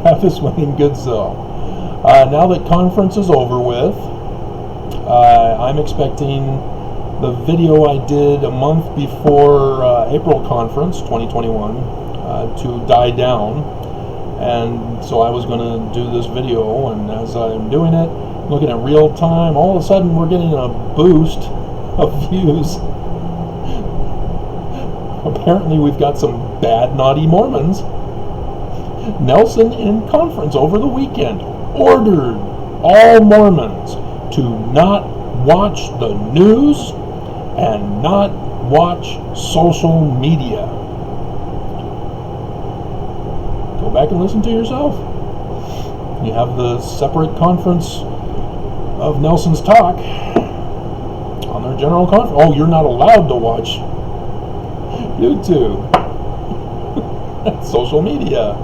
Travis Wayne Goodsell. Now that conference is over with, I'm expecting the video I did a month before April conference 2021 to die down, and so I was going to do this video, and as I'm doing it, looking at real time, all of a sudden we're getting a boost of views. Apparently we've got some bad, naughty Mormons. Nelson in conference over the weekend ordered all Mormons to not watch the news and not watch social media. Go back and listen to yourself. You have the separate conference of Nelson's talk on their general conference. Oh, you're not allowed to watch YouTube. Social media.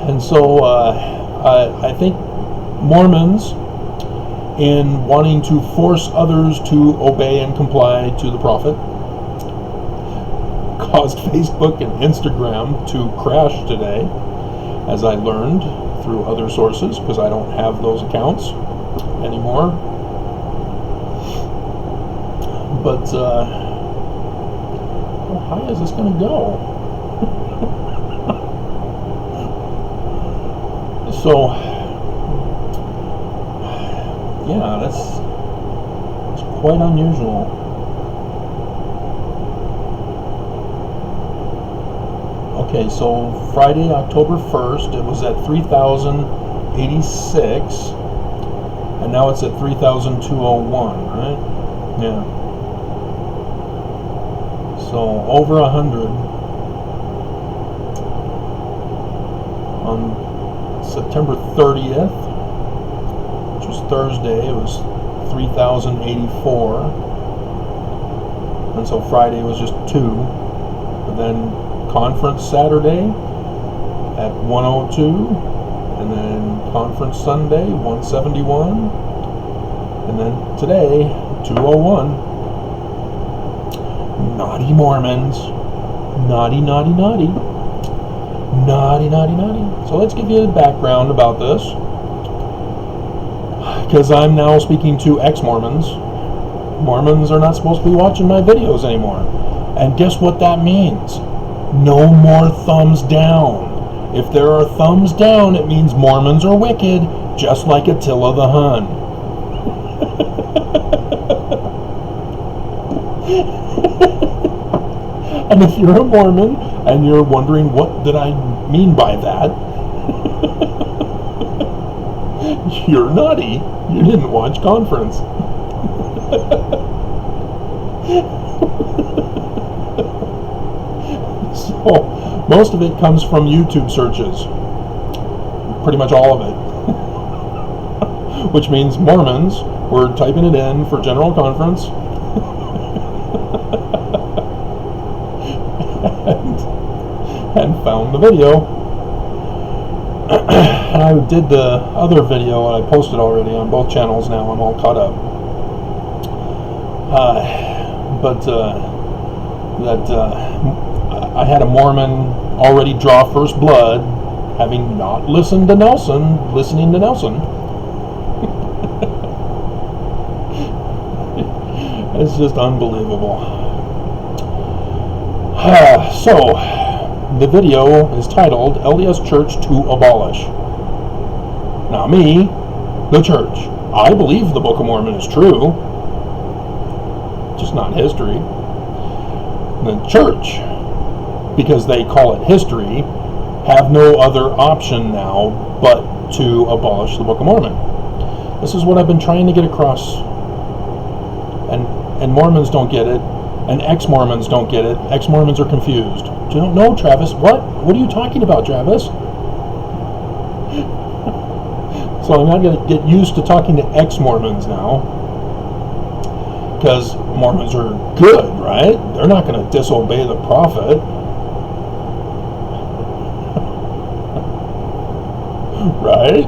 And so I think Mormons, in wanting to force others to obey and comply to the prophet, caused Facebook and Instagram to crash today, as I learned through other sources, because I don't have those accounts anymore. But how high is this going to go? So, yeah, that's quite unusual. Okay, so Friday, October 1st, it was at 3,086, and now it's at 3,201, right? Yeah. So over 100 on September 30th, which was Thursday. It was 3,084, and so Friday was just 2. But then conference Saturday at 102, and then conference Sunday 171, and then today 201. Naughty Mormons. Naughty, naughty, naughty. Naughty, naughty, naughty. So let's give you a background about this, because I'm now speaking to ex-Mormons. Mormons are not supposed to be watching my videos anymore. And guess what that means? No more thumbs down. If there are thumbs down, it means Mormons are wicked, just like Attila the Hun. And if you're a Mormon and you're wondering what did I mean by that, you're naughty. You didn't watch conference. So most of it comes from YouTube searches. Pretty much all of it. Which means Mormons were typing it in for general conference. and found the video. And I did the other video I posted already on both channels now. I'm all caught up. I had a Mormon already draw first blood, having not listened to Nelson, listening to Nelson. It's just unbelievable. So, the video is titled LDS Church to Abolish. Now me, the church, I believe the Book of Mormon is true, just not history. The church, because they call it history, have no other option now but to abolish the Book of Mormon. This is what I've been trying to get across, and Mormons don't get it, and ex-Mormons don't get it. Ex-Mormons are confused. You don't know, Travis. What are you talking about, Travis? So I'm not going to get used to talking to ex-Mormons now, because Mormons are good, right? They're not going to disobey the prophet. Right?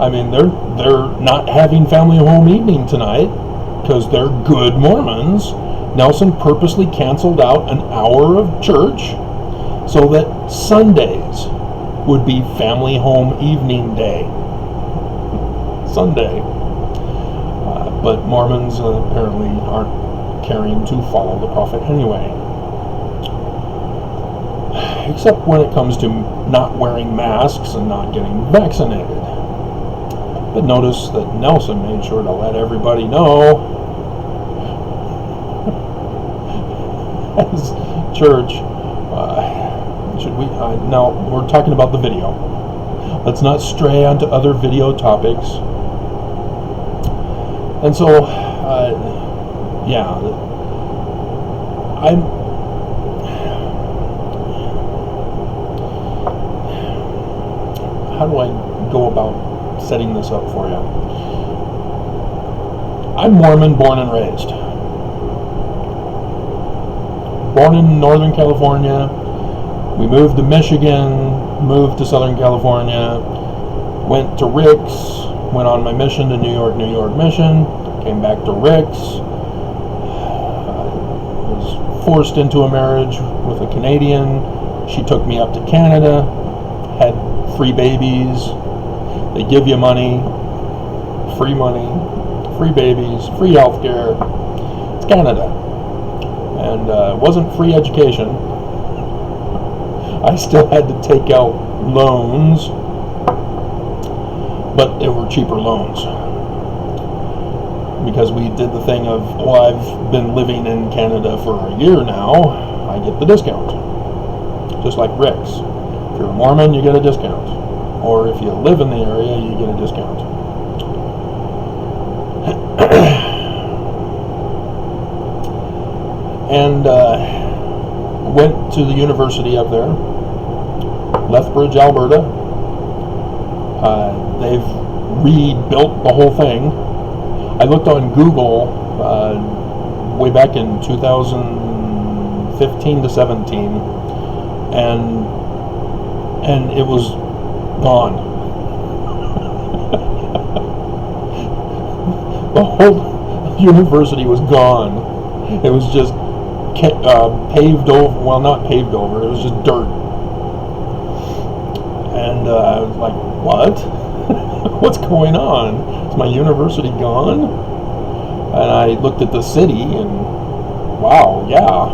I mean, they're not having family home evening tonight because they're good Mormons, Nelson purposely canceled out an hour of church so that Sundays would be family home evening day. Sunday. But Mormons apparently aren't caring to follow the prophet anyway. Except when it comes to not wearing masks and not getting vaccinated. But notice that Nelson made sure to let everybody know as church. Should we? No, we're talking about the video. Let's not stray onto other video topics. And so, yeah, how do I go about setting this up for you? I'm Mormon, born and raised. Born in Northern California. We moved to Michigan, moved to Southern California, went to Rick's, went on my mission to New York mission, came back to Rick's, was forced into a marriage with a Canadian. She took me up to Canada, had free babies. They give you money, free babies, free healthcare. It's Canada. And it wasn't free education. I still had to take out loans, but they were cheaper loans. Because we did the thing of, well, I've been living in Canada for a year now, I get the discount. Just like Rick's. If you're a Mormon, you get a discount. Or if you live in the area, you get a discount. And went to the university up there, Lethbridge, Alberta. They've rebuilt the whole thing. I looked on Google way back in 2015 to 17, and it was gone. The whole university was gone. It was just paved over. Well, not paved over. It was just dirt. And I was like, what? What's going on? Is my university gone? And I looked at the city, and wow, yeah,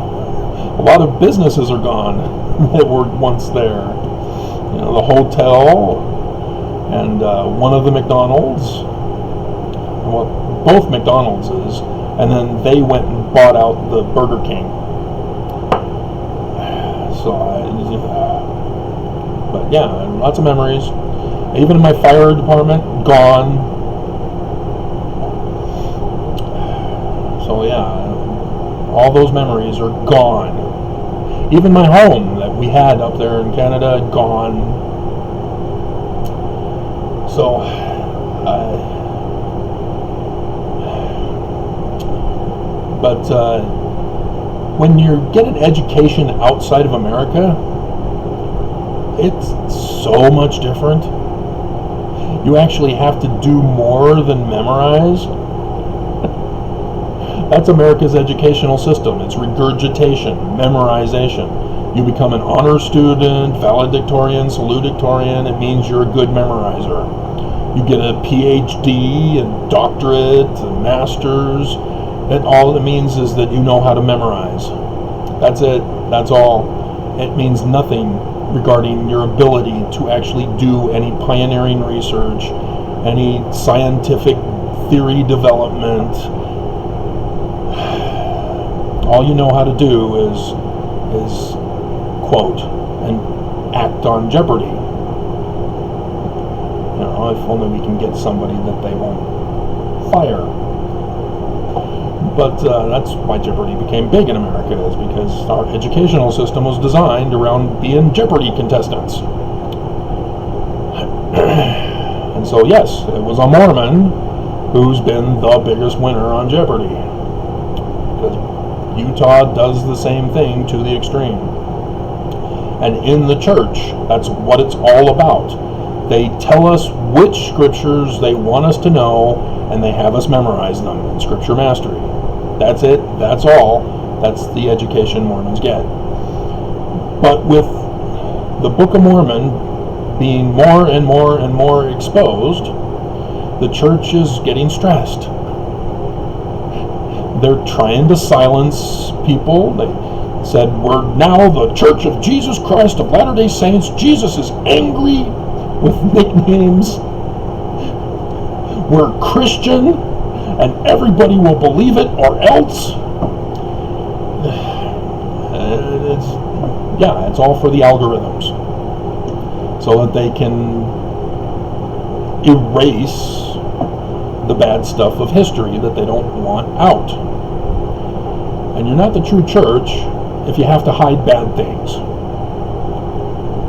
a lot of businesses are gone that were once there. You know, the hotel and one of the McDonald's. Well, both McDonald's is, and then they went and bought out the Burger King. But yeah, lots of memories. Even in my fire department, gone. So yeah, all those memories are gone. Even my home that we had up there in Canada, gone. So, but when you get an education outside of America, it's so much different. You actually have to do more than memorize. That's America's educational system. It's regurgitation, memorization. You become an honor student, valedictorian, salutatorian. It means you're a good memorizer. You get a PhD, a doctorate, a master's. All it means is that you know how to memorize. That's it. That's all. It means nothing regarding your ability to actually do any pioneering research, any scientific theory development. All you know how to do is quote and act on Jeopardy. You know, if only we can get somebody that they won't fire. But that's why Jeopardy became big in America, is because our educational system was designed around being Jeopardy contestants. And so yes, it was a Mormon who's been the biggest winner on Jeopardy. Because Utah does the same thing to the extreme. And in the church, that's what it's all about. They tell us which scriptures they want us to know, and they have us memorize them in scripture mastery. That's it. That's all. That's the education Mormons get. But with the Book of Mormon being more and more and more exposed, the church is getting stressed. They're trying to silence people. They said, we're now the Church of Jesus Christ of Latter-day Saints. Jesus is angry, with nicknames. We're Christian, and everybody will believe it or else. It's all for the algorithms, so that they can erase the bad stuff of history that they don't want out. And you're not the true church if you have to hide bad things.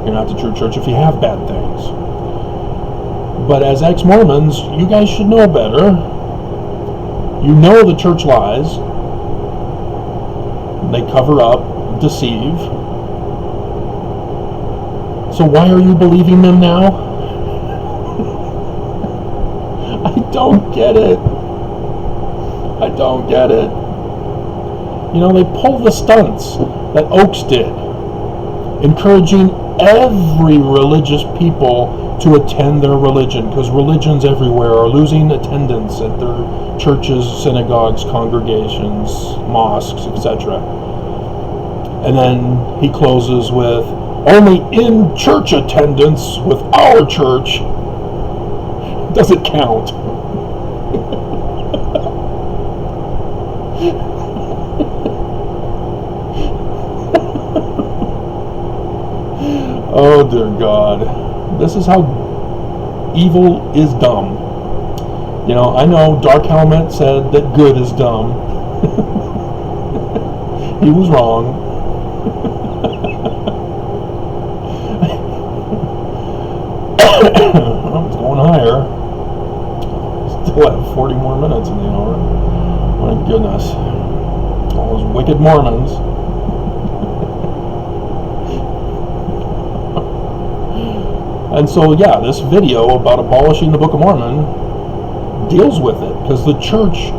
You're not the true church if you have bad things. But as ex-Mormons, you guys should know better. You know the church lies. They cover up, deceive. So why are you believing them now? I don't get it. I don't get it. You know, they pull the stunts that Oaks did, encouraging every religious people to attend their religion, because religions everywhere are losing attendance at their churches, synagogues, congregations, mosques, etc. And then he closes with, only in church attendance with our church does it count. Oh dear God. This is how evil is dumb. You know, I know Dark Helmet said that good is dumb. He was wrong. It's going higher. Still have 40 more minutes in the hour. My goodness. All those wicked Mormons. And so, yeah, this video about abolishing the Book of Mormon deals with it, because the church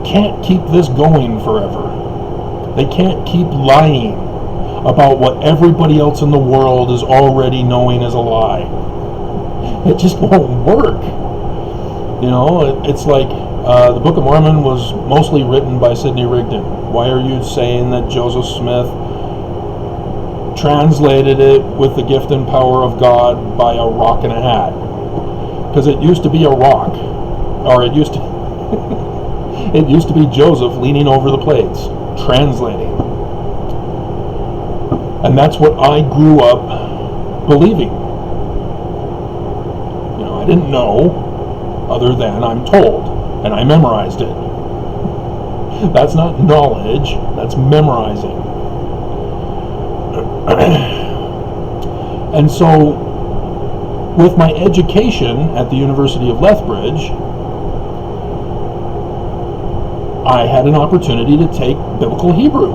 can't keep this going forever. They can't keep lying about what everybody else in the world is already knowing is a lie. It just won't work. You know, it's like the Book of Mormon was mostly written by Sidney Rigdon. Why are you saying that Joseph Smith translated it with the gift and power of God by a rock and a hat? Because it used to be a rock, or it used to it used to be Joseph leaning over the plates translating, and that's what I grew up believing. You know, I didn't know, other than I'm told, and I memorized it. That's not knowledge, that's memorizing. And so, with my education at the University of Lethbridge, I had an opportunity to take Biblical Hebrew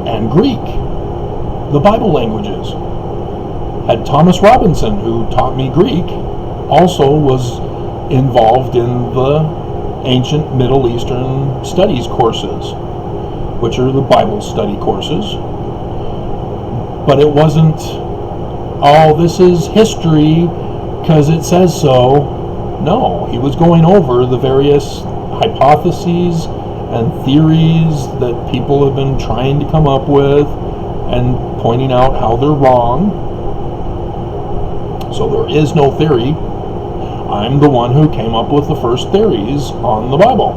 and Greek, the Bible languages. Had Thomas Robinson, who taught me Greek, also was involved in the ancient Middle Eastern studies courses, which are the Bible study courses. But it wasn't, oh, this is history because it says so. No, he was going over the various hypotheses and theories that people have been trying to come up with and pointing out how they're wrong. So there is no theory. I'm the one who came up with the first theories on the Bible.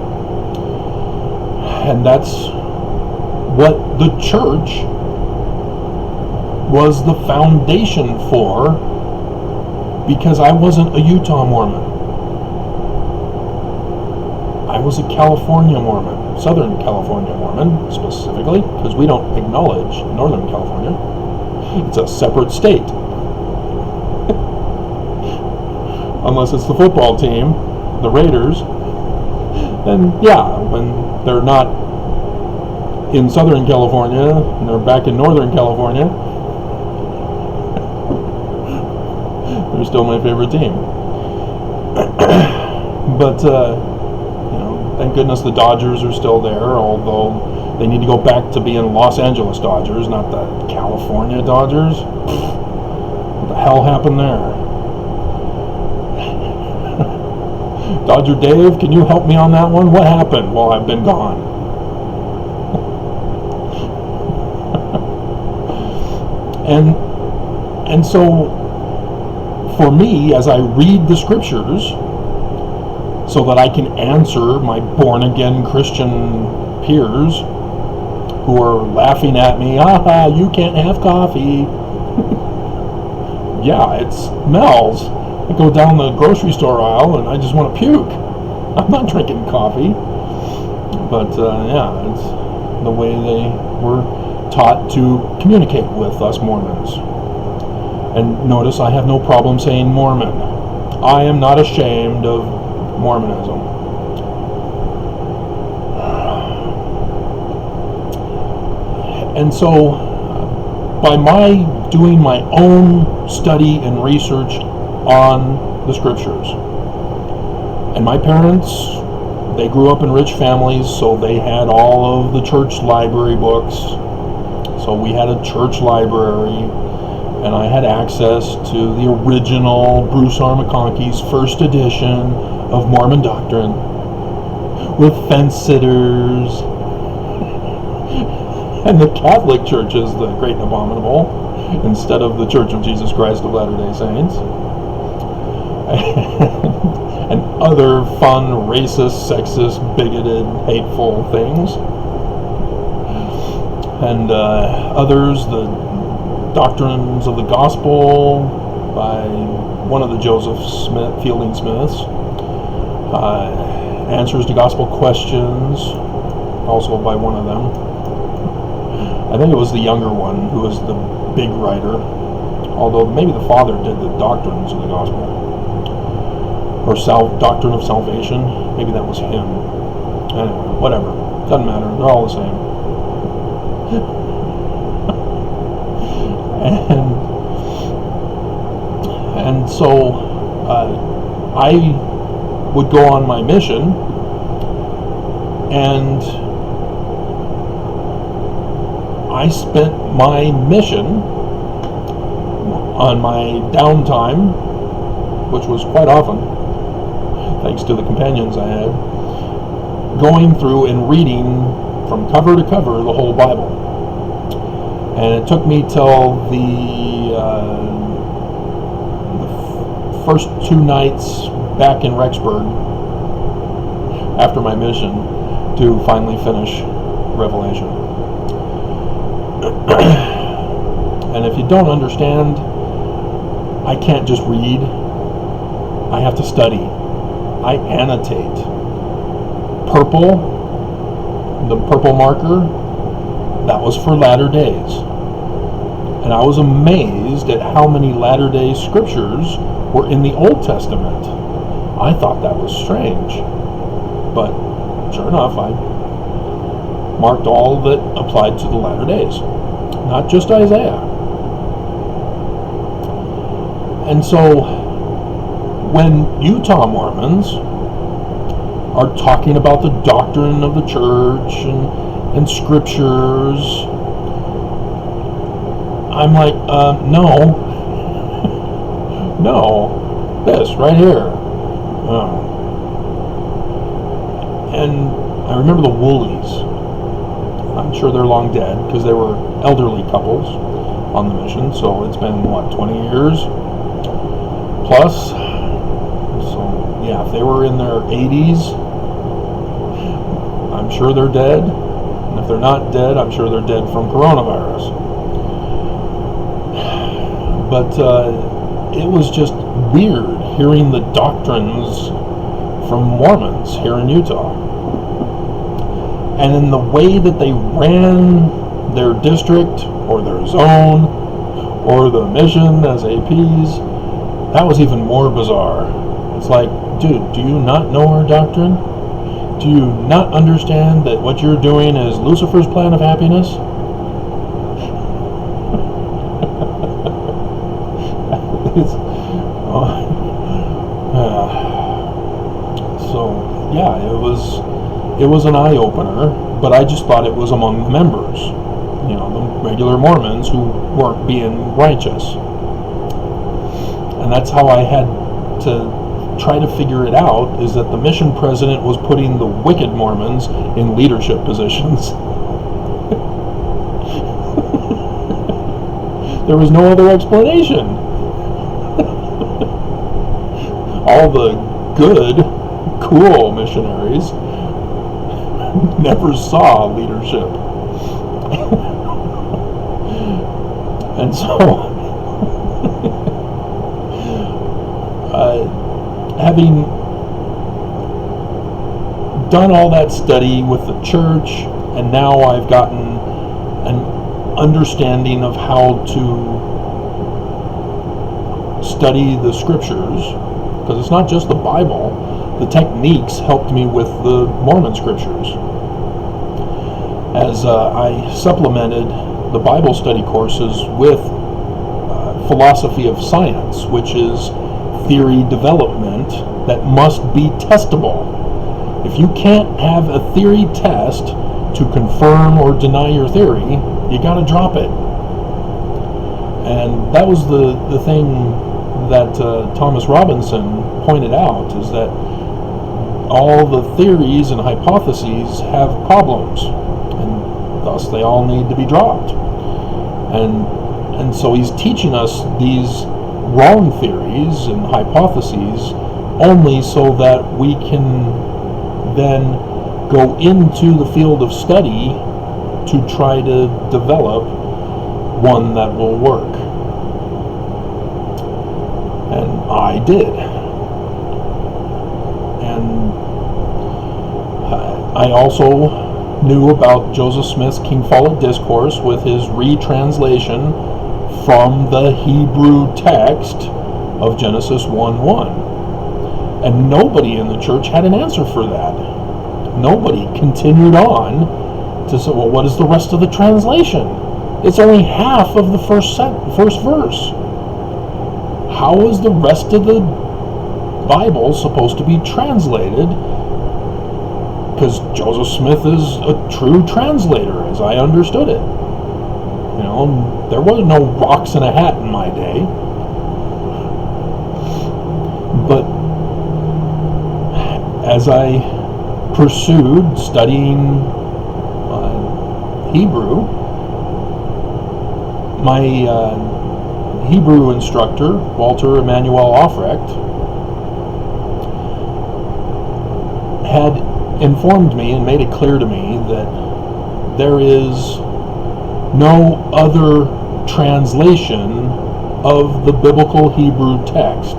And that's what the church was the foundation for, because I wasn't a Utah Mormon. I was a California Mormon, Southern California Mormon specifically, because we don't acknowledge Northern California. It's a separate state. Unless it's the football team, the Raiders, then yeah, when they're not in Southern California and they're back in Northern California, they're still my favorite team. But, you know, Thank goodness the Dodgers are still there, although they need to go back to being Los Angeles Dodgers, not the California Dodgers. What the hell happened there? Dodger Dave, can you help me on that one? What happened while I've been gone? And so, for me, as I read the scriptures, so that I can answer my born-again Christian peers who are laughing at me, you can't have coffee. Yeah, it smells. I go down the grocery store aisle and I just want to puke. I'm not drinking coffee. But yeah, it's the way they were taught to communicate with us Mormons. And notice I have no problem saying Mormon. I am not ashamed of Mormonism. And so, by my doing my own study and research on the scriptures, and my parents, they grew up in rich families, so they had all of the church library books. So we had a church library, and I had access to the original Bruce R. McConkie's first edition of Mormon Doctrine with fence sitters. And the Catholic Church is the great and abominable instead of the Church of Jesus Christ of Latter-day Saints. And other fun, racist, sexist, bigoted, hateful things. And others, the Doctrines of the Gospel by one of the Joseph Fielding Smiths. Answers to Gospel Questions, also by one of them. I think it was the younger one who was the big writer, although maybe the father did the Doctrines of the Gospel. Or Doctrine of Salvation, maybe that was him. Anyway, whatever, doesn't matter, they're all the same. And so I would go on my mission, and I spent my mission on my downtime, which was quite often, thanks to the companions I had, going through and reading from cover to cover the whole Bible. And it took me till the first 2 nights back in Rexburg after my mission to finally finish Revelation. And if you don't understand, I can't just read. I have to study. I annotate. Purple, the purple marker, that was for latter days. And I was amazed at how many latter-day scriptures were in the Old Testament. I thought that was strange. But sure enough, I marked all that applied to the latter days, not just Isaiah. And so, when Utah Mormons are talking about the doctrine of the church and scriptures, I'm like, no, this right here. And I remember the Woolies. I'm sure they're long dead because they were elderly couples on the mission. So it's been, 20 years plus? So yeah, if they were in their 80s, I'm sure they're dead. And if they're not dead, I'm sure they're dead from coronavirus. But it was just weird hearing the doctrines from Mormons here in Utah. And in the way that they ran their district or their zone or the mission as APs, that was even more bizarre. It's like, dude, do you not know our doctrine? Do you not understand that what you're doing is Lucifer's plan of happiness? So, yeah, it was it was an eye-opener, but I just thought it was among the members, the regular Mormons who weren't being righteous. And that's how I had to try to figure it out, is that the mission president was putting the wicked Mormons in leadership positions. There was no other explanation. All the good, cool missionaries never saw leadership. And so, having done all that study with the church, and now I've gotten an understanding of how to study the scriptures, because it's not just the Bible. The techniques helped me with the Mormon scriptures. As I supplemented the Bible study courses with philosophy of science, which is theory development that must be testable. If you can't have a theory test to confirm or deny your theory, you got to drop it. And that was the thing that Thomas Robinson pointed out, is that all the theories and hypotheses have problems, and thus they all need to be dropped. And so he's teaching us these wrong theories and hypotheses only so that we can then go into the field of study to try to develop one that will work. And I did. And I also knew about Joseph Smith's King Follett Discourse with his retranslation from the Hebrew text of Genesis 1:1. And nobody in the church had an answer for that. Nobody continued on to say, well, what is the rest of the translation? It's only half of the first verse. How is the rest of the Bible supposed to be translated? Because Joseph Smith is a true translator, as I understood it. There was no rocks in a hat in my day. But as I pursued studying Hebrew, my Hebrew instructor, Walter Emanuel Offrecht, had informed me and made it clear to me that there is no other translation of the biblical Hebrew text.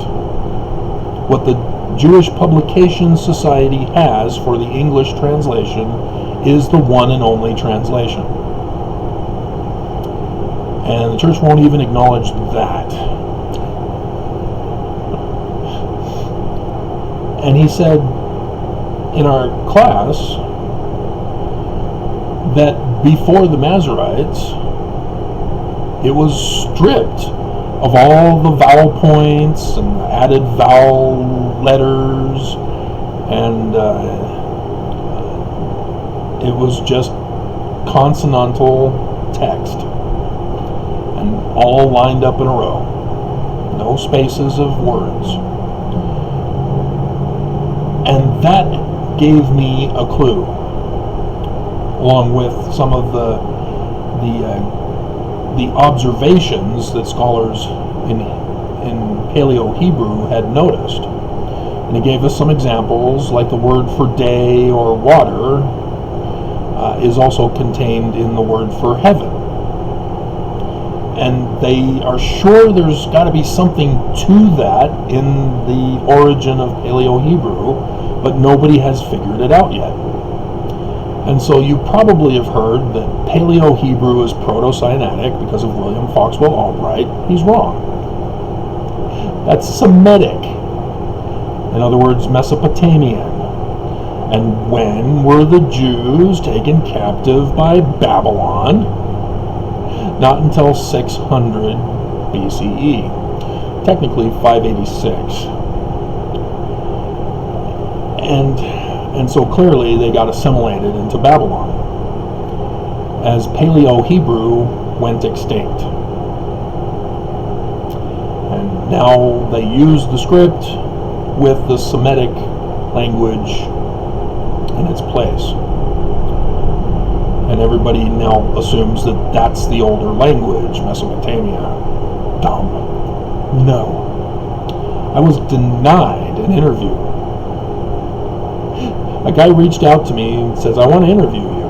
What the Jewish Publication Society has for the English translation is the one and only translation. And the church won't even acknowledge that. And he said in our class that before the Masoretes, it was stripped of all the vowel points and added vowel letters, and it was just consonantal text, and all lined up in a row, no spaces of words. And that gave me a clue, along with some of the observations that scholars in Paleo-Hebrew had noticed. And he gave us some examples, like the word for day or water is also contained in the word for heaven. And they are sure there's got to be something to that in the origin of Paleo-Hebrew, but nobody has figured it out yet. And so you probably have heard that Paleo-Hebrew is Proto-Sinaitic because of William Foxwell Albright. He's wrong. That's Semitic. In other words, Mesopotamian. And when were the Jews taken captive by Babylon? Not until 600 BCE. Technically 586. And And so clearly they got assimilated into Babylon as Paleo-Hebrew went extinct. And now they use the script with the Semitic language in its place. And everybody now assumes that that's the older language, Mesopotamia. Dumb. No. I was denied an interview. A guy reached out to me and says, I want to interview you.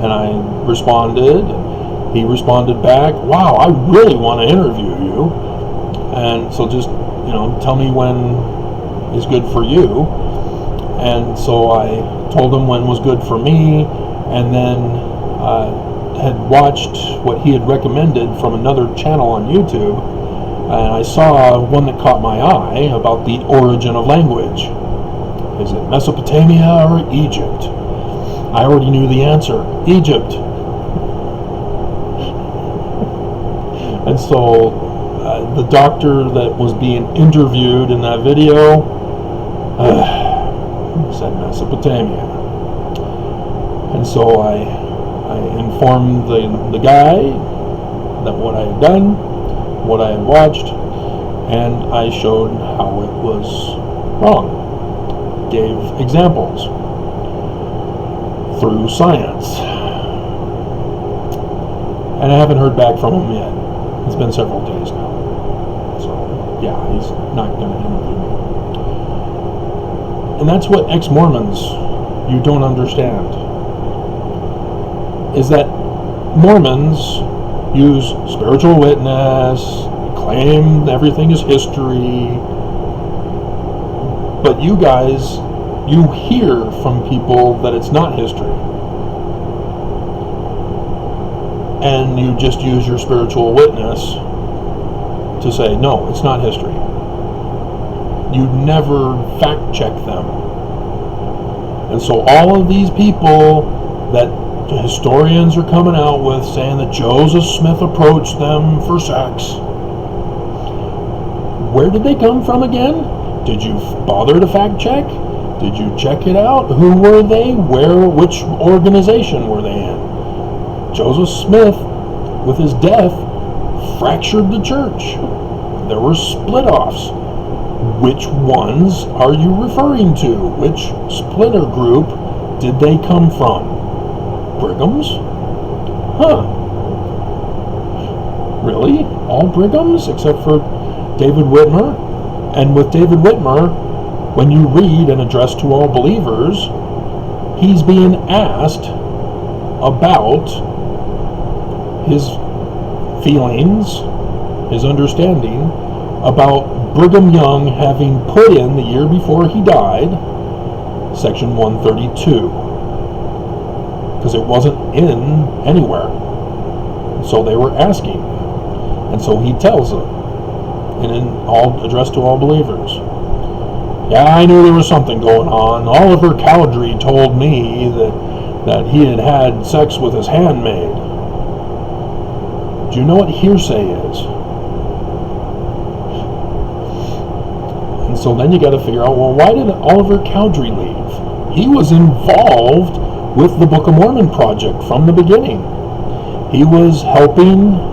And I responded, and he responded back, wow, I really want to interview you. And so just, tell me when is good for you. And so I told him when was good for me, and then had watched what he had recommended from another channel on YouTube, and I saw one that caught my eye about the origin of language. Is it Mesopotamia or Egypt? I already knew the answer. Egypt. And so the doctor that was being interviewed in that video said Mesopotamia. And so I informed the guy that what I had done, what I had watched, and I showed how it was wrong. Gave examples through science. And I haven't heard back from him yet. It's been several days now. So, yeah, he's not going to interview me. And that's what ex-Mormons you don't understand. Is that Mormons use spiritual witness, claim everything is history, but you guys, you hear from people that it's not history. And you just use your spiritual witness to say, no, it's not history. You never fact check them. And so all of these people that the historians are coming out with saying that Joseph Smith approached them for sex. Where did they come from again? Did you bother to fact check? Did you check it out? Who were they? Where? Which organization were they in? Joseph Smith, with his death, fractured the church. There were split-offs. Which ones are you referring to? Which splinter group did they come from? Brighams? Huh. Really? All Brighams except for David Whitmer? And with David Whitmer, when you read an address to all believers, he's being asked about his feelings, his understanding about Brigham Young having put in the year before he died, section 132. Because it wasn't in anywhere. So they were asking. And so he tells them, and in all addressed to all believers, yeah, I knew there was something going on. Oliver Cowdery told me that he had had sex with his handmaid. Do you know what hearsay is? And so then you got to figure out, well, why did Oliver Cowdery leave? He was involved with the Book of Mormon project from the beginning. He was helping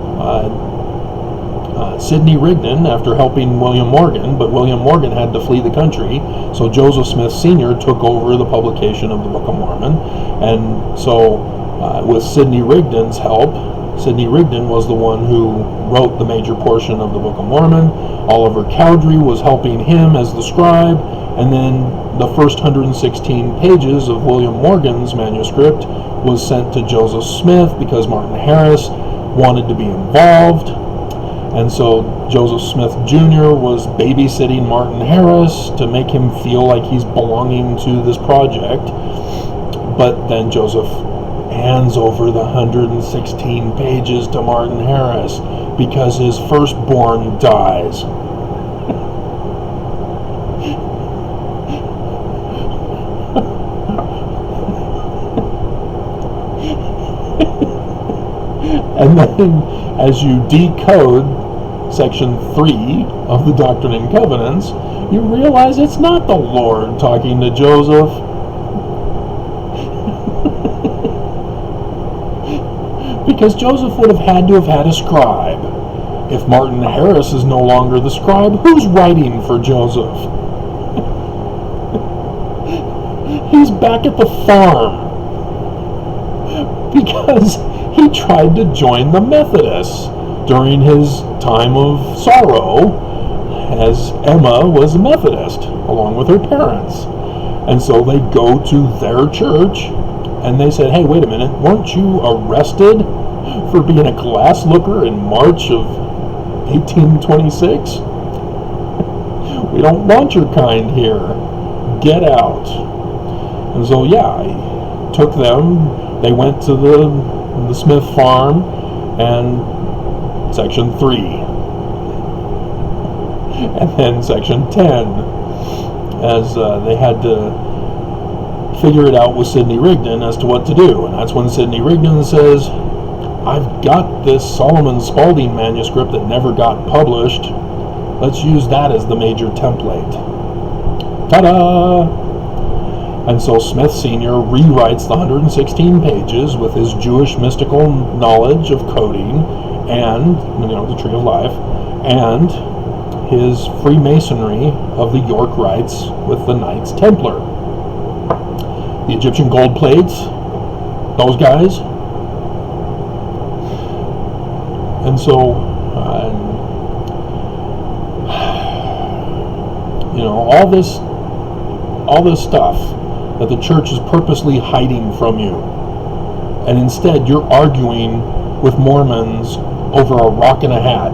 Sidney Rigdon after helping William Morgan, but William Morgan had to flee the country, so Joseph Smith Sr. took over the publication of the Book of Mormon. And so with Sidney Rigdon's help, Sidney Rigdon was the one who wrote the major portion of the Book of Mormon. Oliver Cowdery was helping him as the scribe, and then the first 116 pages of William Morgan's manuscript was sent to Joseph Smith because Martin Harris wanted to be involved. And so Joseph Smith Jr. was babysitting Martin Harris to make him feel like he's belonging to this project. But then Joseph hands over the 116 pages to Martin Harris because his firstborn dies. And then as you decode section 3 of the Doctrine and Covenants, you realize it's not the Lord talking to Joseph. Because Joseph would have had to have had a scribe. If Martin Harris is no longer the scribe, who's writing for Joseph? He's back at the farm. Because he tried to join the Methodists during his time of sorrow, as Emma was a Methodist, along with her parents. And so they go to their church, and they said, hey, wait a minute, weren't you arrested for being a glass looker in March of 1826? We don't want your kind here. Get out. And so, yeah, I took them. They went to the Smith farm, and section 3. And then section 10. As they had to figure it out with Sidney Rigdon as to what to do. And that's when Sidney Rigdon says, I've got this Solomon Spaulding manuscript that never got published. Let's use that as the major template. Ta-da! And so Smith Sr. rewrites the 116 pages with his Jewish mystical knowledge of coding and, the Tree of Life, and his Freemasonry of the York Rites with the Knights Templar. The Egyptian gold plates, those guys. And so, all this stuff that the church is purposely hiding from you. And instead, you're arguing with Mormons over a rock and a hat.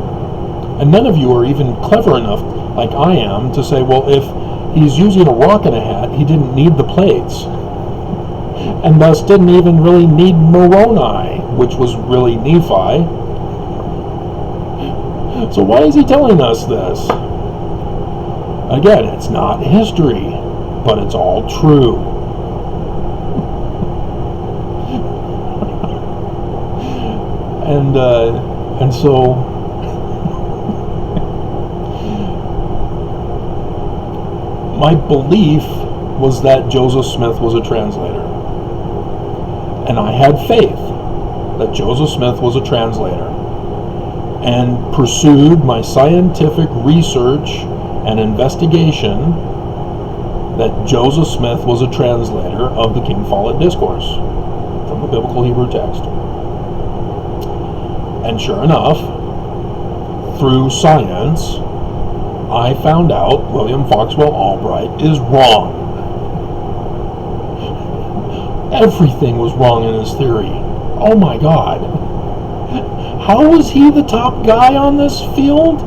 And none of you are even clever enough, like I am, to say, well, if he's using a rock and a hat, he didn't need the plates. And thus didn't even really need Moroni, which was really Nephi. So why is he telling us this? Again, it's not history, but it's all true. And so my belief was that Joseph Smith was a translator. And I had faith that Joseph Smith was a translator, and pursued my scientific research and investigation that Joseph Smith was a translator of the King Follett Discourse from the Biblical Hebrew text. And sure enough, through science, I found out William Foxwell Albright is wrong. Everything was wrong in his theory. Oh my God. How was he the top guy on this field?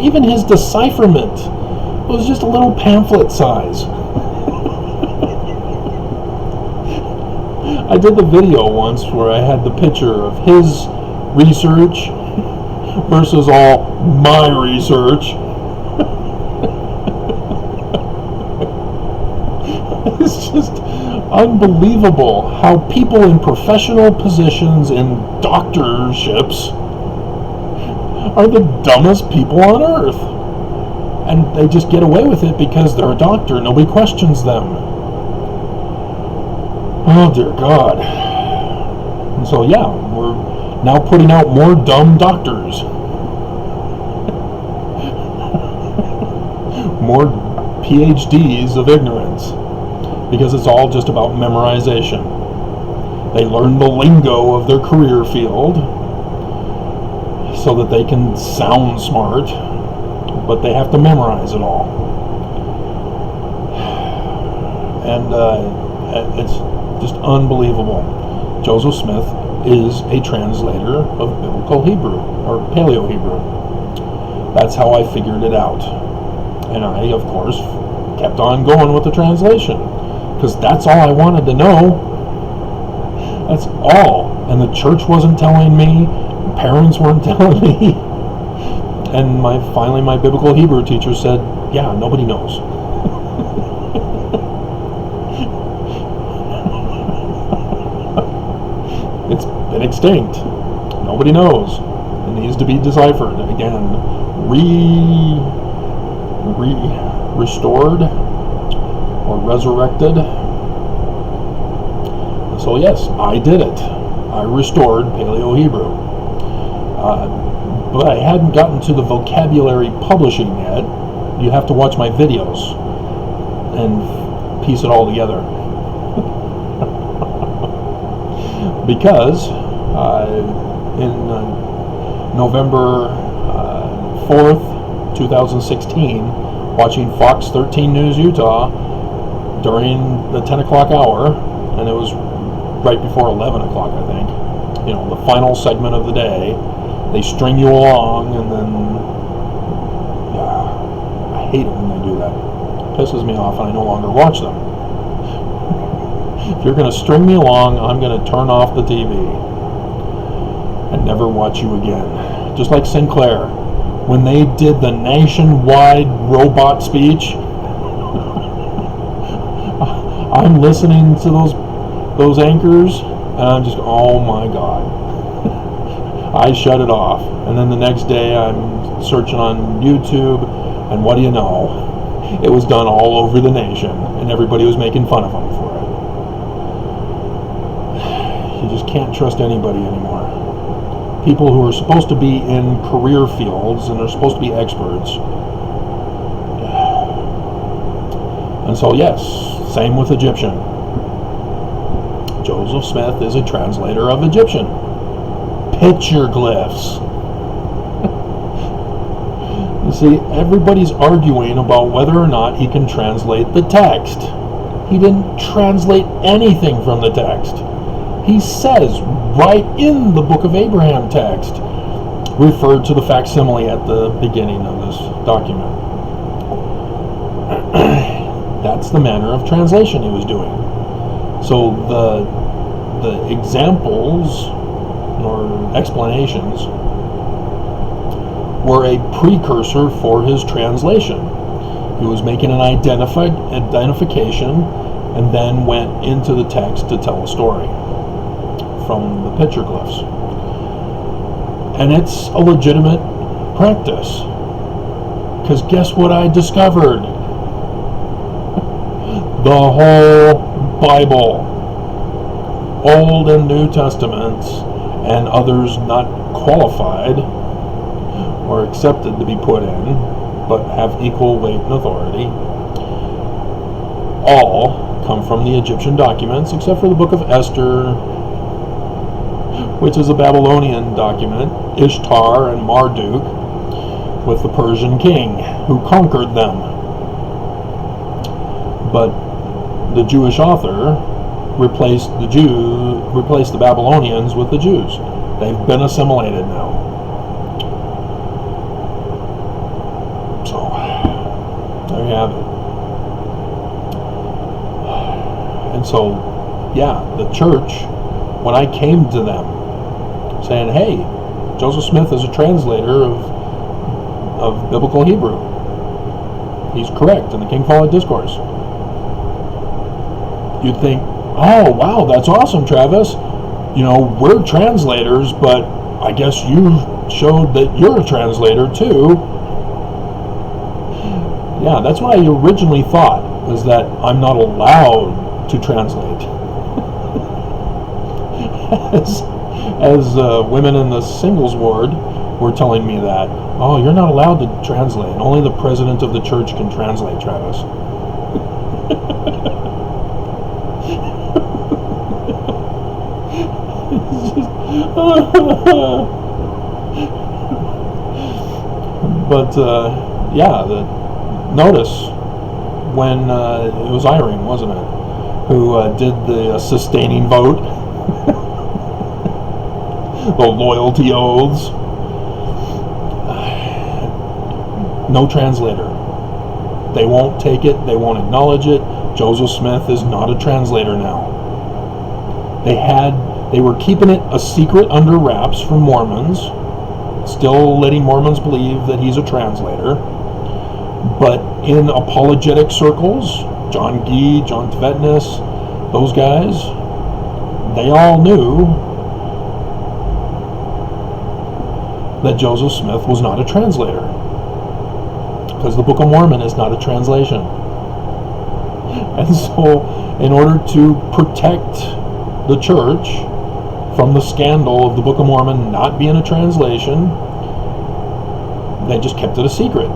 Even his decipherment was just a little pamphlet size. I did the video once where I had the picture of his research versus all my research. It's just unbelievable how people in professional positions in doctorships are the dumbest people on earth. And they just get away with it because they're a doctor. Nobody questions them. Oh, dear God. And so, yeah, we're now putting out more dumb doctors. More PhDs of ignorance. Because it's all just about memorization. They learn the lingo of their career field so that they can sound smart, but they have to memorize it all. And it's just unbelievable. Joseph Smith is a translator of Biblical Hebrew, or Paleo-Hebrew. That's how I figured it out. And I, of course, kept on going with the translation, because that's all I wanted to know. That's all. And the church wasn't telling me, parents weren't telling me. And finally my Biblical Hebrew teacher said, yeah, nobody knows. It's been extinct. Nobody knows. It needs to be deciphered. Again, restored or resurrected. So yes, I did it. I restored Paleo-Hebrew. But I hadn't gotten to the vocabulary publishing yet. You have to watch my videos and piece it all together. Because in November 4th, 2016, watching Fox 13 News Utah during the 10 o'clock hour, and it was right before 11 o'clock, I think, you know, the final segment of the day, they string you along, and then, I hate it when they do that. It pisses me off, and I no longer watch them. If you're going to string me along, I'm going to turn off the TV and never watch you again. Just like Sinclair, when they did the nationwide robot speech, I'm listening to those anchors, and I'm just, oh my God. I shut it off, and then the next day I'm searching on YouTube, and what do you know? It was done all over the nation, and everybody was making fun of them for it. You just can't trust anybody anymore. People who are supposed to be in career fields and are supposed to be experts. And so yes, same with Egyptian. Joseph Smith is a translator of Egyptian petroglyphs. You see, everybody's arguing about whether or not he can translate the text. He didn't translate anything from the text. He says right in the Book of Abraham text, referred to the facsimile at the beginning of this document. That's the manner of translation he was doing. So the examples or explanations were a precursor for his translation. He was making an identification and then went into the text to tell a story from the petroglyphs. And it's a legitimate practice. Because guess what I discovered? The whole Bible, Old and New Testaments, and others not qualified or accepted to be put in, but have equal weight and authority, all come from the Egyptian documents, except for the Book of Esther, which is a Babylonian document, Ishtar and Marduk, with the Persian king who conquered them. But the Jewish author replaced the Babylonians with the Jews. They've been assimilated now. So there you have it. And so, yeah, the church, when I came to them saying, hey, Joseph Smith is a translator of biblical Hebrew. He's correct in the King Follett Discourse. You'd think, oh, wow, that's awesome, Travis. You know, we're translators, but I guess you showed that you're a translator too. Yeah, that's what I originally thought, is that I'm not allowed to translate. as women in the singles ward were telling me that, oh, you're not allowed to translate. Only the president of the church can translate, Travis. But yeah, notice when it was Irene, wasn't it, who did the sustaining vote, the loyalty oaths. No translator. They won't take it. They won't acknowledge it. Joseph Smith is not a translator now. They were keeping it a secret under wraps from Mormons, still letting Mormons believe that he's a translator. But in apologetic circles, John Gee, John Tvetnes, those guys, they all knew that Joseph Smith was not a translator, because the Book of Mormon is not a translation. And so, in order to protect the church from the scandal of the Book of Mormon not being a translation, they just kept it a secret.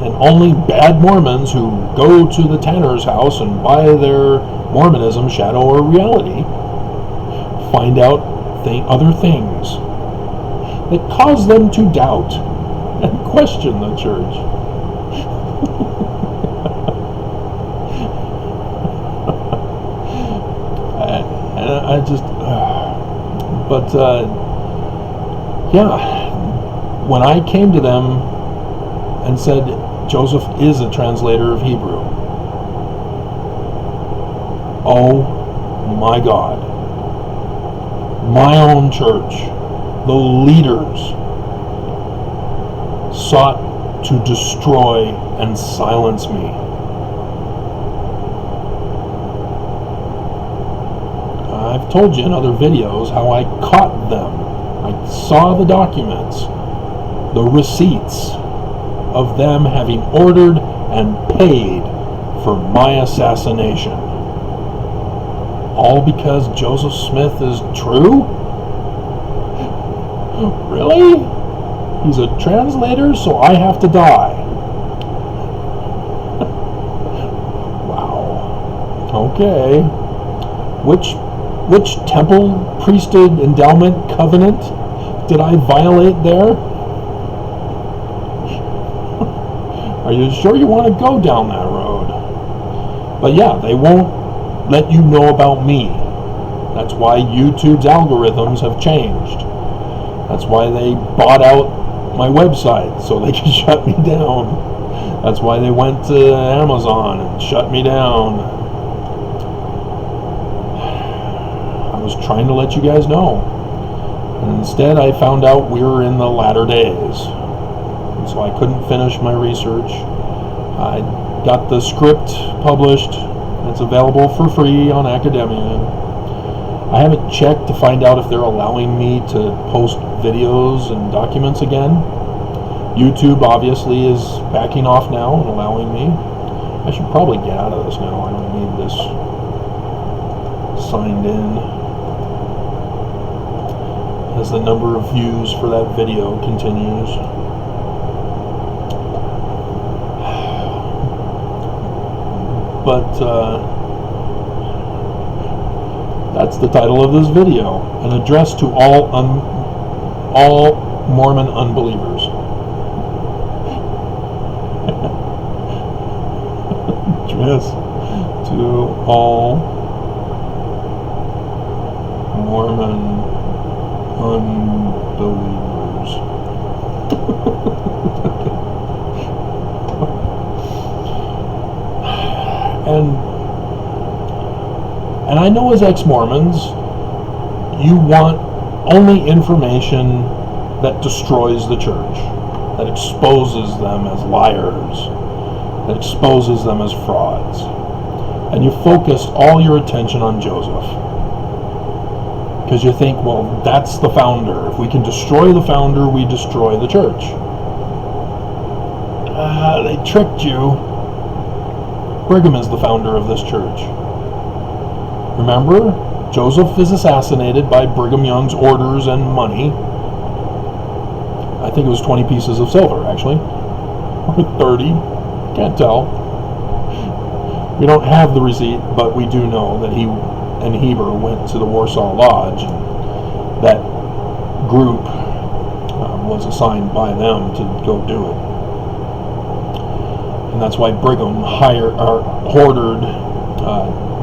And only bad Mormons who go to the Tanner's house and buy their Mormonism, shadow or reality, find out other things that cause them to doubt and question the church. I just, when I came to them and said Joseph is a translator of Hebrew, oh my God, my own church, the leaders, sought to destroy and silence me. I've told you in other videos how I caught them. I saw the documents, the receipts of them having ordered and paid for my assassination. All because Joseph Smith is true? Really? He's a translator, so I have to die. Wow. Okay. Which temple, priesthood, endowment, covenant did I violate there? Are you sure you want to go down that road? But yeah, they won't let you know about me. That's why YouTube's algorithms have changed. That's why they bought out my website so they could shut me down. That's why they went to Amazon and shut me down. I was trying to let you guys know. And instead I found out we were in the latter days. And so I couldn't finish my research. I got the script published. It's available for free on Academia. I haven't checked to find out if they're allowing me to post videos and documents again. YouTube obviously is backing off now and allowing me. I should probably get out of this now. I don't need this signed in. As the number of views for that video continues. But that's the title of this video, an address to all Mormon unbelievers. Address to all Mormon unbelievers. And I know as ex-Mormons, you want only information that destroys the church, that exposes them as liars, that exposes them as frauds. And you focused all your attention on Joseph. Because you think, well, that's the founder. If we can destroy the founder, we destroy the church. They tricked you. Brigham is the founder of this church. Remember, Joseph is assassinated by Brigham Young's orders and money. I think it was 20 pieces of silver, actually. Or 30. Can't tell. We don't have the receipt, but we do know that he and Heber went to the Warsaw Lodge, and that group was assigned by them to go do it. And that's why Brigham ordered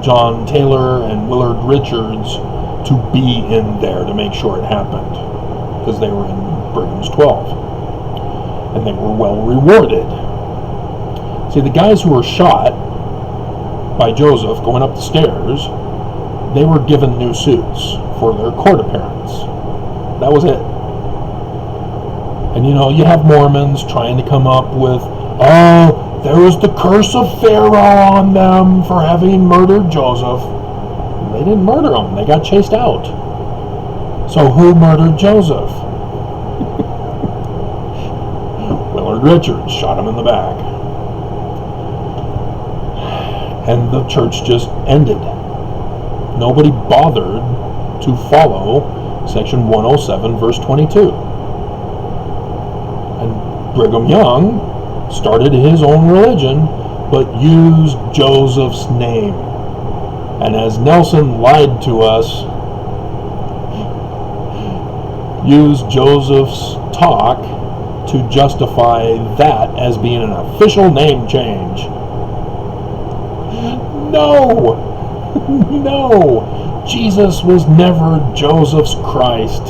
John Taylor and Willard Richards to be in there to make sure it happened, because they were in Brigham's 12, and they were well rewarded. See, the guys who were shot by Joseph going up the stairs, they were given new suits for their court appearance. That was it. And you know, you have Mormons trying to come up with, oh, there was the curse of Pharaoh on them for having murdered Joseph. They didn't murder him. They got chased out. So who murdered Joseph? Willard Richards shot him in the back. And the church just ended. Nobody bothered to follow Section 107, verse 22. And Brigham Young started his own religion, but used Joseph's name. And as Nelson lied to us, used Joseph's talk to justify that as being an official name change. No! No! Jesus was never Joseph's Christ.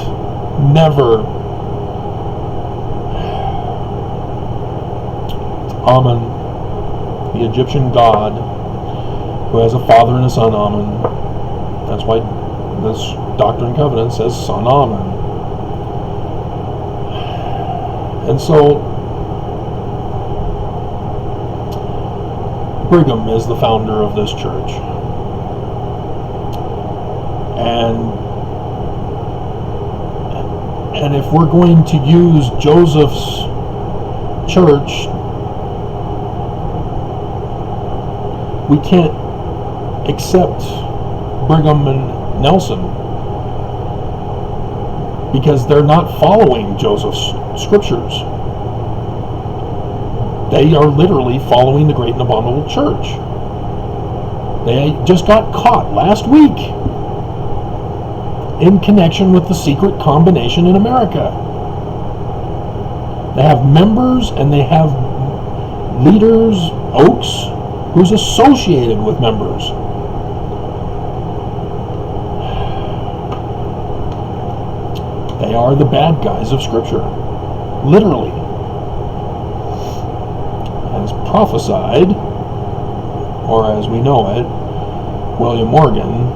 Never. Amen. The Egyptian god who has a father and a son, Amen. That's why this Doctrine and Covenants says son Amen. And so Brigham is the founder of this church. And if we're going to use Joseph's church, we can't accept Brigham and Nelson, because they're not following Joseph's scriptures. They are literally following the Great and Abominable Church. They just got caught last week in connection with the secret combination in America. They have members and they have leaders, Oaks, who's associated with members. They are the bad guys of Scripture, literally. As prophesied, or as we know it, William Morgan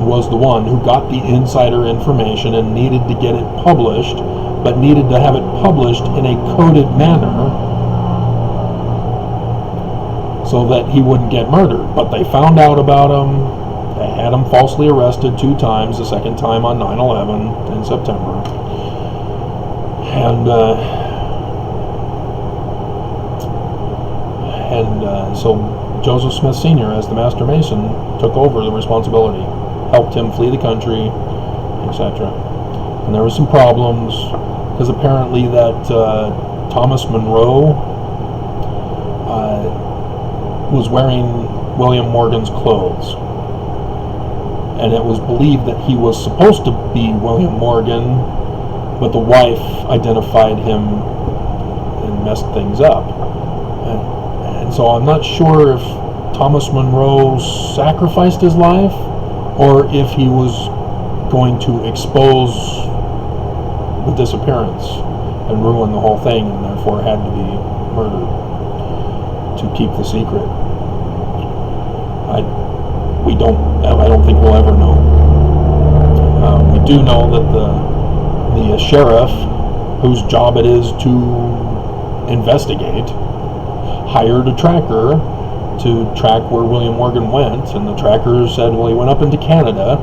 was the one who got the insider information and needed to get it published, but needed to have it published in a coded manner so that he wouldn't get murdered. But they found out about him. They had him falsely arrested 2 times, the second time on 9/11 in September. And so Joseph Smith Sr., as the Master Mason, took over the responsibility, helped him flee the country, etc. And there were some problems, because apparently that Thomas Monroe was wearing William Morgan's clothes. And it was believed that he was supposed to be William Morgan, but the wife identified him and messed things up. And so I'm not sure if Thomas Monroe sacrificed his life, or if he was going to expose the disappearance and ruin the whole thing, and therefore had to be murdered to keep the secret. I don't think we'll ever know. We do know that the sheriff, whose job it is to investigate, hired a tracker to track where William Morgan went, and the tracker said, well, he went up into Canada,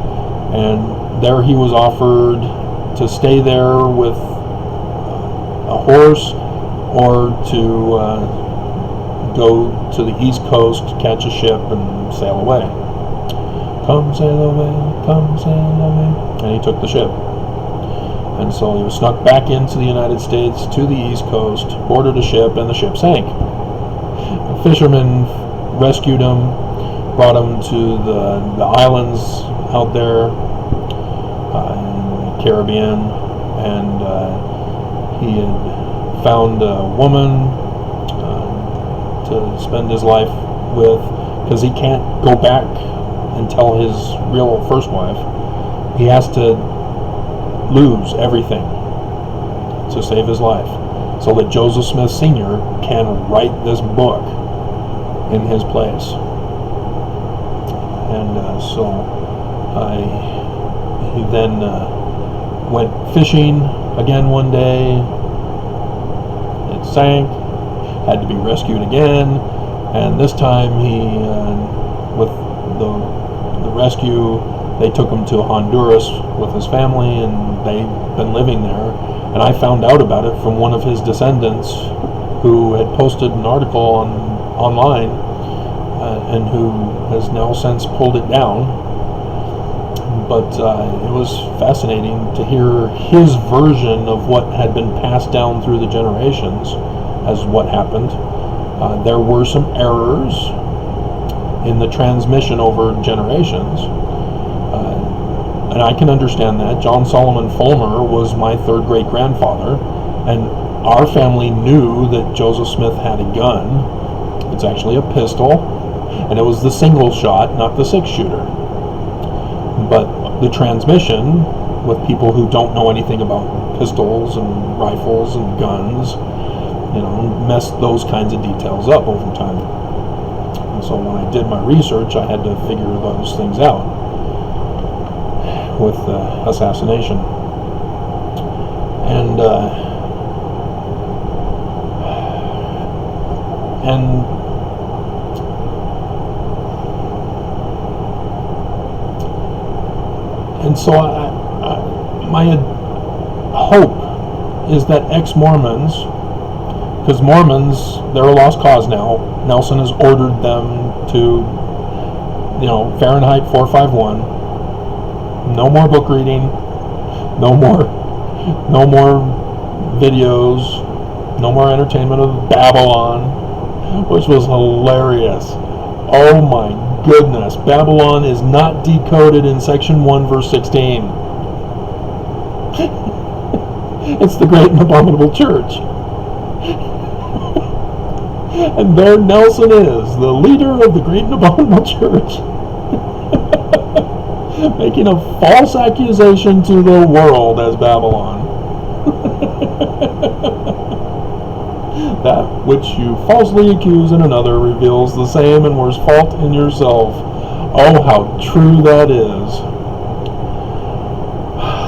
and there he was offered to stay there with a horse, or to go to the East Coast, catch a ship, and sail away. Come sail away, come sail away. And he took the ship. And so he was snuck back into the United States to the East Coast, boarded a ship, and the ship sank. A fisherman rescued him, brought him to the islands out there in the Caribbean, and he had found a woman to spend his life with, because he can't go back and tell his real first wife. He has to lose everything to save his life, so that Joseph Smith Sr. can write this book in his place. And so he then went fishing again one day. It sank, had to be rescued again, and this time he, with the rescue, they took him to Honduras with his family, and they've been living there. And I found out about it from one of his descendants, who had posted an article online, and who has now since pulled it down. But it was fascinating to hear his version of what had been passed down through the generations as what happened. There were some errors in the transmission over generations, and I can understand that. John Solomon Fulmer was my third great grandfather, and our family knew that Joseph Smith had a gun. It's actually a pistol, and it was the single shot, not the 6-shooter. But the transmission with people who don't know anything about pistols and rifles and guns, messed those kinds of details up over time. And so when I did my research, I had to figure those things out with assassination. And so my hope is that ex-Mormons, because Mormons, they're a lost cause now. Nelson has ordered them to, Fahrenheit 451. No more book reading. No more videos. No more entertainment of Babylon, which was hilarious. Oh my goodness, Babylon is not decoded in section 1, verse 16. It's the great and abominable church. And there Nelson is, the leader of the great and abominable church, making a false accusation to the world as Babylon. That which you falsely accuse in another reveals the same and worse fault in yourself. Oh, how true that is.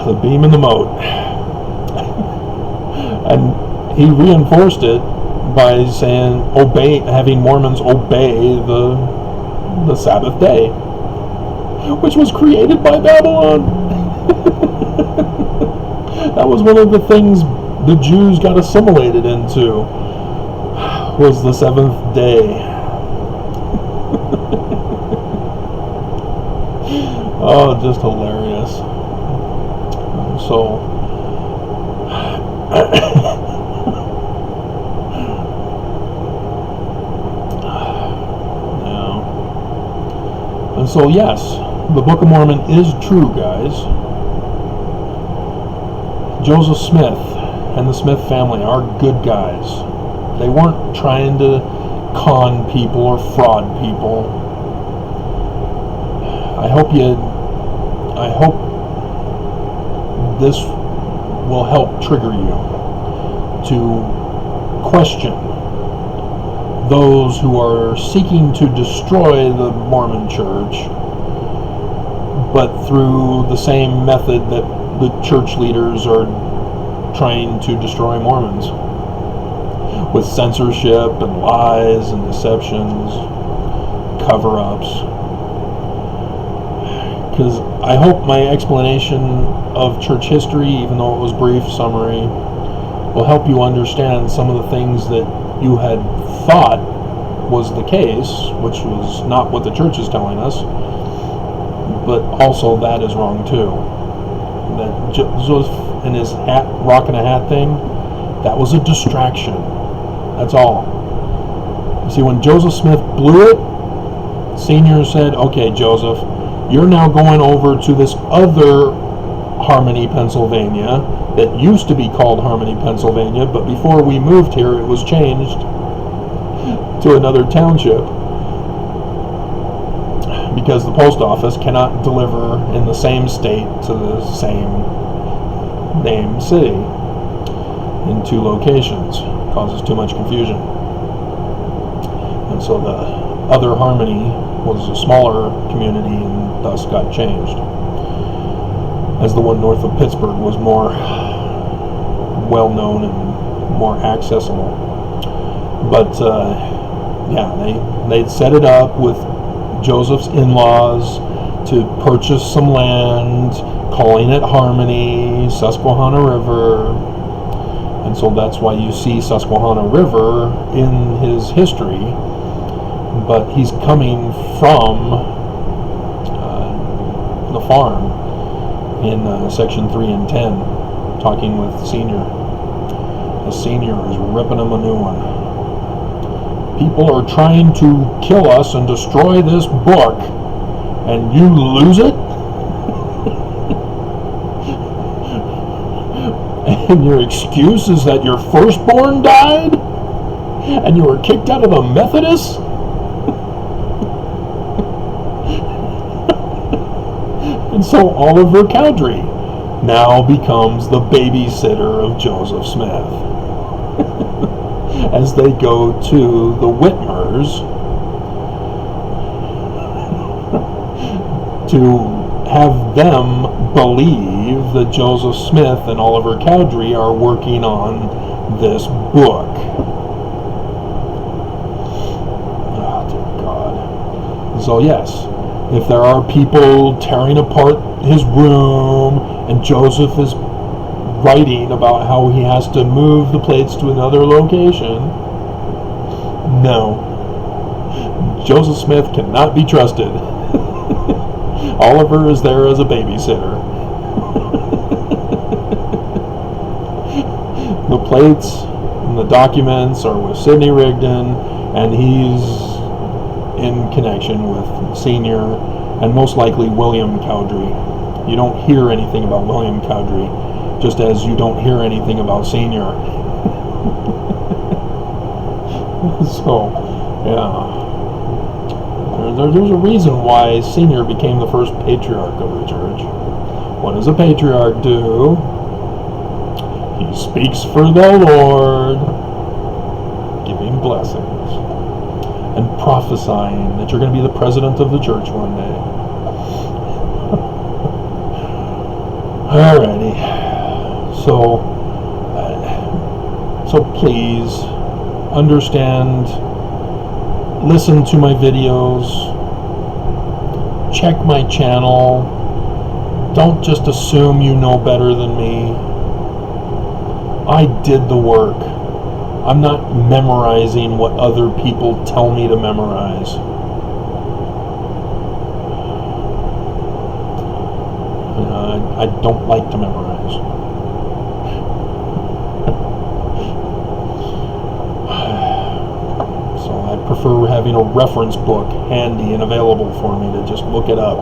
The beam in the moat. And he reinforced it by saying, having Mormons obey the Sabbath day, which was created by Babylon. That was one of the things the Jews got assimilated into, was the seventh day. Oh, just hilarious. So and so yes, the Book of Mormon is true, guys. Joseph Smith and the Smith family are good guys. They weren't trying to con people or fraud people. I hope this will help trigger you to question those who are seeking to destroy the Mormon church, but through the same method that the church leaders are trying to destroy Mormons, with censorship and lies and deceptions, cover-ups. Because I hope my explanation of church history, even though it was brief summary, will help you understand some of the things that you had thought was the case, which was not what the church is telling us, but also that is wrong too. That Joseph and his rock and a hat thing, that was a distraction. That's all. You see, when Joseph Smith blew it, Senior said, okay, Joseph, you're now going over to this other Harmony, Pennsylvania, that used to be called Harmony, Pennsylvania, but before we moved here, it was changed to another township because the post office cannot deliver in the same state to the same name city in two locations. It causes too much confusion. And so the other Harmony was a smaller community and thus got changed, as the one north of Pittsburgh was more well-known and more accessible. But they'd set it up with Joseph's in-laws to purchase some land, calling it Harmony, Susquehanna River. And so that's why you see Susquehanna River in his history. But he's coming from the farm. in section 3 and 10, talking with Senior. The Senior is ripping him a new one. People are trying to kill us and destroy this book, and you lose it? And your excuse is that your firstborn died? And you were kicked out of the Methodists? And so Oliver Cowdery now becomes the babysitter of Joseph Smith as they go to the Whitmers to have them believe that Joseph Smith and Oliver Cowdery are working on this book. Oh, dear God. So yes, if there are people tearing apart his room and Joseph is writing about how he has to move the plates to another location, no. Joseph Smith cannot be trusted. Oliver is there as a babysitter. The plates and the documents are with Sidney Rigdon, and he's in connection with Senior and most likely William Cowdery. You don't hear anything about William Cowdery, just as you don't hear anything about Senior. So, yeah. There's a reason why Senior became the first patriarch of the church. What does a patriarch do? He speaks for the Lord, giving blessings and prophesying that you're going to be the president of the church one day. Alrighty. So please understand, listen to my videos, check my channel. Don't just assume you know better than me. I did the work. I'm not memorizing what other people tell me to memorize. I don't like to memorize. So I prefer having a reference book handy and available for me to just look it up.